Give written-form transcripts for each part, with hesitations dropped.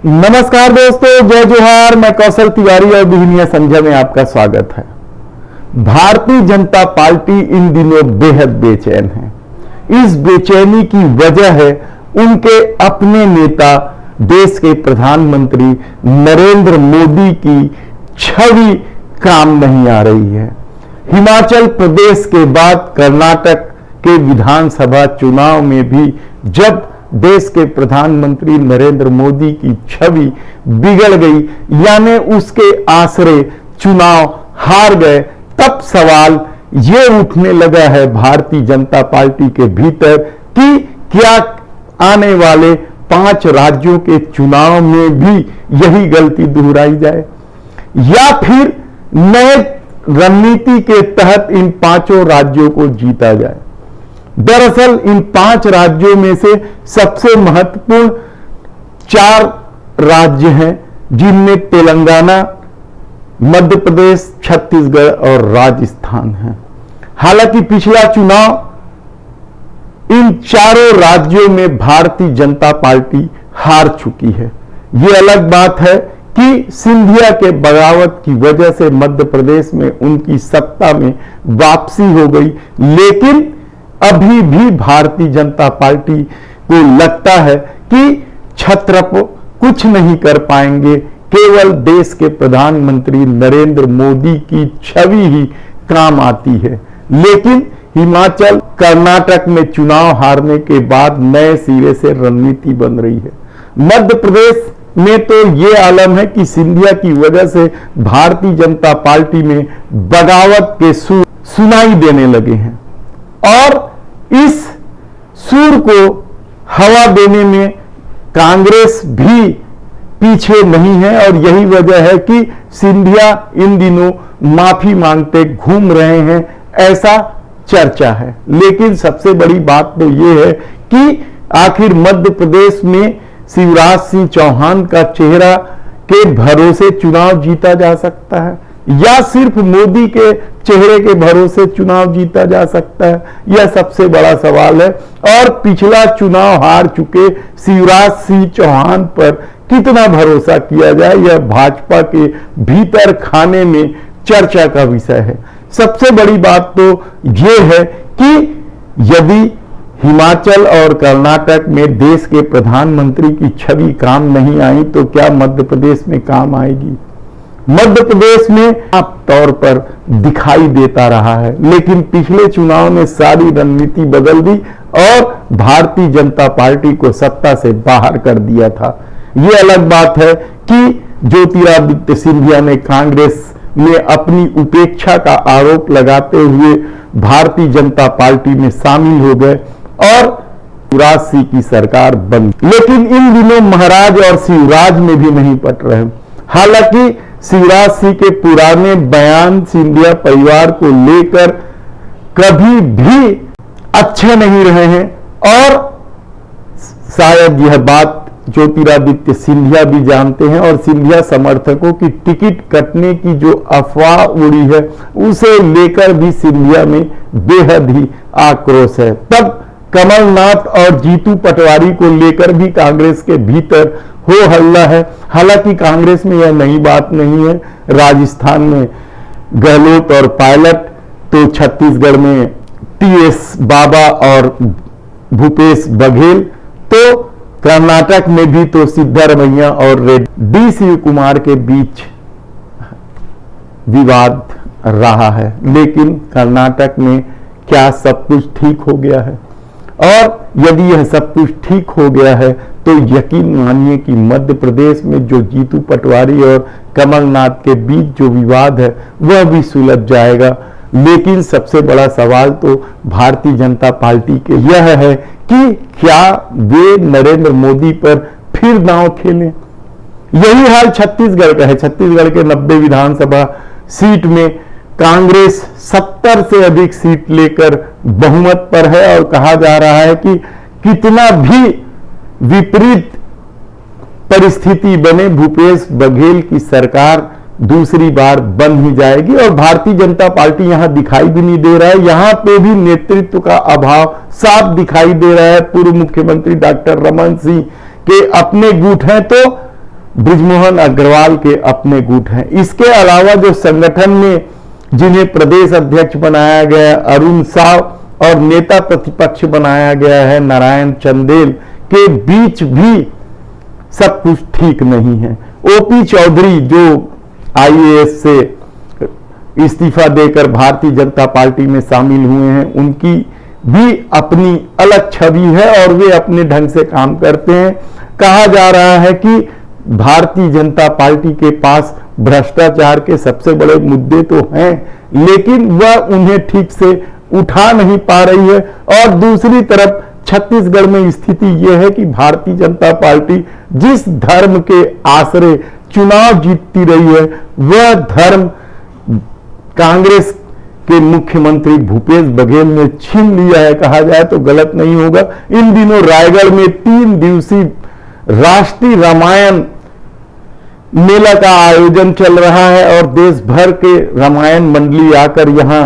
नमस्कार दोस्तों, जय जोहार। मैं कौशल तिवारी और बिहनिया संजय में आपका स्वागत है। भारतीय जनता पार्टी इन दिनों बेहद बेचैन है। इस बेचैनी की वजह है उनके अपने नेता देश के प्रधानमंत्री नरेंद्र मोदी की छवि काम नहीं आ रही है। हिमाचल प्रदेश के बाद कर्नाटक के विधानसभा चुनाव में भी जब देश के प्रधानमंत्री नरेंद्र मोदी की छवि बिगड़ गई, यानी उसके आसरे चुनाव हार गए, तब सवाल ये उठने लगा है भारतीय जनता पार्टी के भीतर कि क्या आने वाले 5 राज्यों के चुनाव में भी यही गलती दोहराई जाए या फिर नए रणनीति के तहत इन 5 राज्यों को जीता जाए। दरअसल इन 5 राज्यों में से सबसे महत्वपूर्ण 4 राज्य हैं, जिनमें तेलंगाना, मध्य प्रदेश, छत्तीसगढ़ और राजस्थान है। हालांकि पिछला चुनाव इन चारों राज्यों में भारतीय जनता पार्टी हार चुकी है। यह अलग बात है कि सिंधिया के बगावत की वजह से मध्य प्रदेश में उनकी सत्ता में वापसी हो गई, लेकिन अभी भी भारतीय जनता पार्टी को लगता है कि छत्रप कुछ नहीं कर पाएंगे, केवल देश के प्रधानमंत्री नरेंद्र मोदी की छवि ही काम आती है। लेकिन हिमाचल, कर्नाटक में चुनाव हारने के बाद नए सिरे से रणनीति बन रही है। मध्य प्रदेश में तो ये आलम है कि सिंधिया की वजह से भारतीय जनता पार्टी में बगावत के सुर सुनाई देने लगे हैं और इस सुर को हवा देने में कांग्रेस भी पीछे नहीं है और यही वजह है कि सिंधिया इन दिनों माफी मांगते घूम रहे हैं, ऐसा चर्चा है। लेकिन सबसे बड़ी बात तो यह है कि आखिर मध्य प्रदेश में शिवराज सिंह चौहान का चेहरा के भरोसे चुनाव जीता जा सकता है या सिर्फ मोदी के चेहरे के भरोसे चुनाव जीता जा सकता है, यह सबसे बड़ा सवाल है। और पिछला चुनाव हार चुके शिवराज सिंह चौहान पर कितना भरोसा किया जाए, यह भाजपा के भीतर खाने में चर्चा का विषय है। सबसे बड़ी बात तो यह है कि यदि हिमाचल और कर्नाटक में देश के प्रधानमंत्री की छवि काम नहीं आई तो क्या मध्य प्रदेश में काम आएगी? मध्य प्रदेश में आप तौर पर दिखाई देता रहा है, लेकिन पिछले चुनाव में सारी रणनीति बदल दी और भारतीय जनता पार्टी को सत्ता से बाहर कर दिया था। यह अलग बात है कि ज्योतिरादित्य सिंधिया ने कांग्रेस में अपनी उपेक्षा का आरोप लगाते हुए भारतीय जनता पार्टी में शामिल हो गए और शिवराज सिंह की सरकार बन। लेकिन इन दिनों महाराज और शिवराज में भी नहीं पट रहे। हालांकि शिवराज सिंह के पुराने बयान सिंधिया परिवार को लेकर कभी भी अच्छे नहीं रहे हैं और शायद यह बात ज्योतिरादित्य सिंधिया भी जानते हैं और सिंधिया समर्थकों की टिकट कटने की जो अफवाह उड़ी है उसे लेकर भी सिंधिया में बेहद ही आक्रोश है। तब कमलनाथ और जीतू पटवारी को लेकर भी कांग्रेस के भीतर हो हल्ला है। हालांकि कांग्रेस में यह नई बात नहीं है। राजस्थान में गहलोत और पायलट, तो छत्तीसगढ़ में टीएस बाबा और भूपेश बघेल, तो कर्नाटक में भी तो सिद्धारमैया और डी शिव कुमार के बीच विवाद रहा है। लेकिन कर्नाटक में क्या सब कुछ ठीक हो गया है? और यदि यह सब कुछ ठीक हो गया है तो यकीन मानिए कि मध्य प्रदेश में जो जीतू पटवारी और कमलनाथ के बीच जो विवाद है वह भी सुलझ जाएगा। लेकिन सबसे बड़ा सवाल तो भारतीय जनता पार्टी के यह है कि क्या वे नरेंद्र मोदी पर फिर दांव खेलें। यही हाल छत्तीसगढ़ का है। छत्तीसगढ़ के 90 विधानसभा सीट में कांग्रेस 70 से अधिक सीट लेकर बहुमत पर है और कहा जा रहा है कि कितना भी विपरीत परिस्थिति बने, भूपेश बघेल की सरकार दूसरी बार बन ही जाएगी। और भारतीय जनता पार्टी यहां दिखाई भी नहीं दे रहा है, यहां पे भी नेतृत्व का अभाव साफ दिखाई दे रहा है। पूर्व मुख्यमंत्री डॉक्टर रमन सिंह के अपने गुट हैं तो बृजमोहन अग्रवाल के अपने गुट हैं। इसके अलावा जो संगठन में जिन्हें प्रदेश अध्यक्ष बनाया गया अरुण साव और नेता प्रतिपक्ष बनाया गया है नारायण चंदेल के बीच भी सब कुछ ठीक नहीं है। ओपी चौधरी जो आईएएस से इस्तीफा देकर भारतीय जनता पार्टी में शामिल हुए हैं, उनकी भी अपनी अलग छवि है और वे अपने ढंग से काम करते हैं। कहा जा रहा है कि भारतीय जनता पार्टी के पास भ्रष्टाचार के सबसे बड़े मुद्दे तो हैं, लेकिन वह उन्हें ठीक से उठा नहीं पा रही है। और दूसरी तरफ छत्तीसगढ़ में स्थिति यह है कि भारतीय जनता पार्टी जिस धर्म के आश्रय चुनाव जीतती रही है, वह धर्म कांग्रेस के मुख्यमंत्री भूपेश बघेल ने छीन लिया है। कहा जाए तो गलत नहीं होगा। इन दिनों रायगढ़ में 3 दिवसीय राष्ट्रीय रामायण मेला का आयोजन चल रहा है और देश भर के रामायण मंडली आकर यहां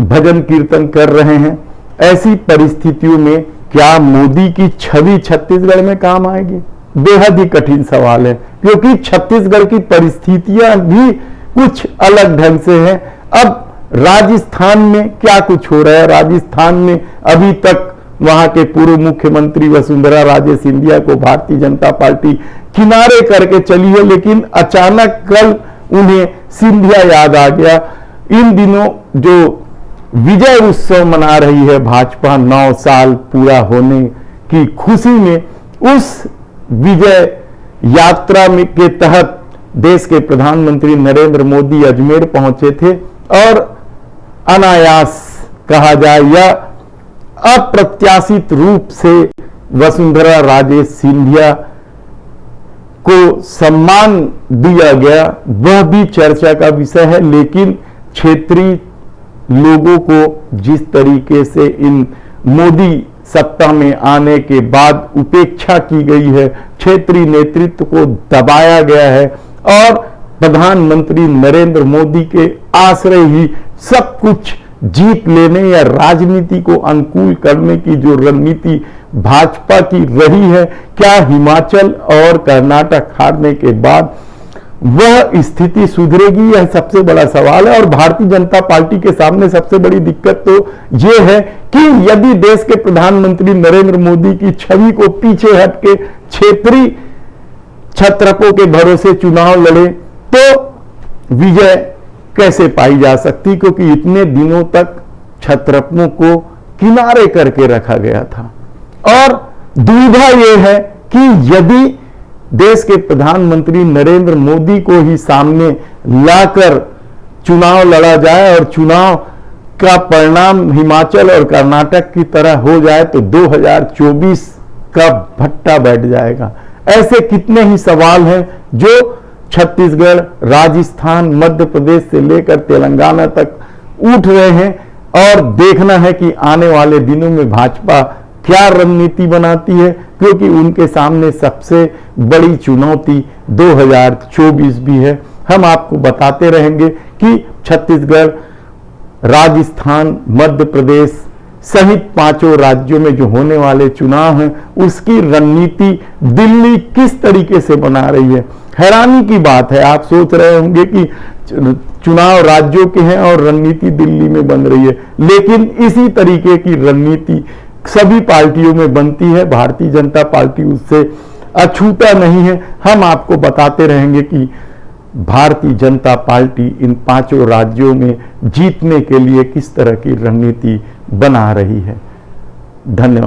भजन कीर्तन कर रहे हैं। ऐसी परिस्थितियों में क्या मोदी की छवि छत्तीसगढ़ में काम आएगी? बेहद ही कठिन सवाल है, क्योंकि छत्तीसगढ़ की परिस्थितियां भी कुछ अलग ढंग से हैं। अब राजस्थान में क्या कुछ हो रहा है? राजस्थान में अभी तक वहां के पूर्व मुख्यमंत्री वसुंधरा राजे सिंधिया को भारतीय जनता पार्टी किनारे करके चली है, लेकिन अचानक कल उन्हें सिंधिया याद आ गया। इन दिनों जो विजय उत्सव मना रही है भाजपा 9 साल पूरा होने की खुशी में, उस विजय यात्रा में के तहत देश के प्रधानमंत्री नरेंद्र मोदी अजमेर पहुंचे थे और अनायास कहा जाए या अप्रत्याशित रूप से वसुंधरा राजे सिंधिया को सम्मान दिया गया। वह भी चर्चा का विषय है, लेकिन क्षेत्रीय लोगों को जिस तरीके से इन मोदी सत्ता में आने के बाद उपेक्षा की गई है, क्षेत्रीय नेतृत्व को दबाया गया है और प्रधानमंत्री नरेंद्र मोदी के आश्रय ही सब कुछ जीत लेने या राजनीति को अनुकूल करने की जो रणनीति भाजपा की रही है, क्या हिमाचल और कर्नाटक हारने के बाद वह स्थिति सुधरेगी? यह सबसे बड़ा सवाल है। और भारतीय जनता पार्टी के सामने सबसे बड़ी दिक्कत तो यह है कि यदि देश के प्रधानमंत्री नरेंद्र मोदी की छवि को पीछे हटके क्षेत्रीय छत्रपों के भरोसे चुनाव लड़े तो विजय कैसे पाई जा सकती, क्योंकि इतने दिनों तक छत्रपों को किनारे करके रखा गया था। और दुविधा यह है कि यदि देश के प्रधानमंत्री नरेंद्र मोदी को ही सामने लाकर चुनाव लड़ा जाए और चुनाव का परिणाम हिमाचल और कर्नाटक की तरह हो जाए तो 2024 का भट्टा बैठ जाएगा। ऐसे कितने ही सवाल हैं जो छत्तीसगढ़, राजस्थान, मध्य प्रदेश से लेकर तेलंगाना तक उठ रहे हैं और देखना है कि आने वाले दिनों में भाजपा क्या रणनीति बनाती है, क्योंकि उनके सामने सबसे बड़ी चुनौती 2024 भी है। हम आपको बताते रहेंगे कि छत्तीसगढ़, राजस्थान, मध्य प्रदेश सहित 5 राज्यों में जो होने वाले चुनाव हैं उसकी रणनीति दिल्ली किस तरीके से बना रही है। हैरानी की बात है, आप सोच रहे होंगे कि चुनाव राज्यों के हैं और रणनीति दिल्ली में बन रही है, लेकिन इसी तरीके की रणनीति सभी पार्टियों में बनती है। भारतीय जनता पार्टी उससे अछूता नहीं है। हम आपको बताते रहेंगे कि भारतीय जनता पार्टी इन 5 राज्यों में जीतने के लिए किस तरह की रणनीति बना रही है। धन्यवाद।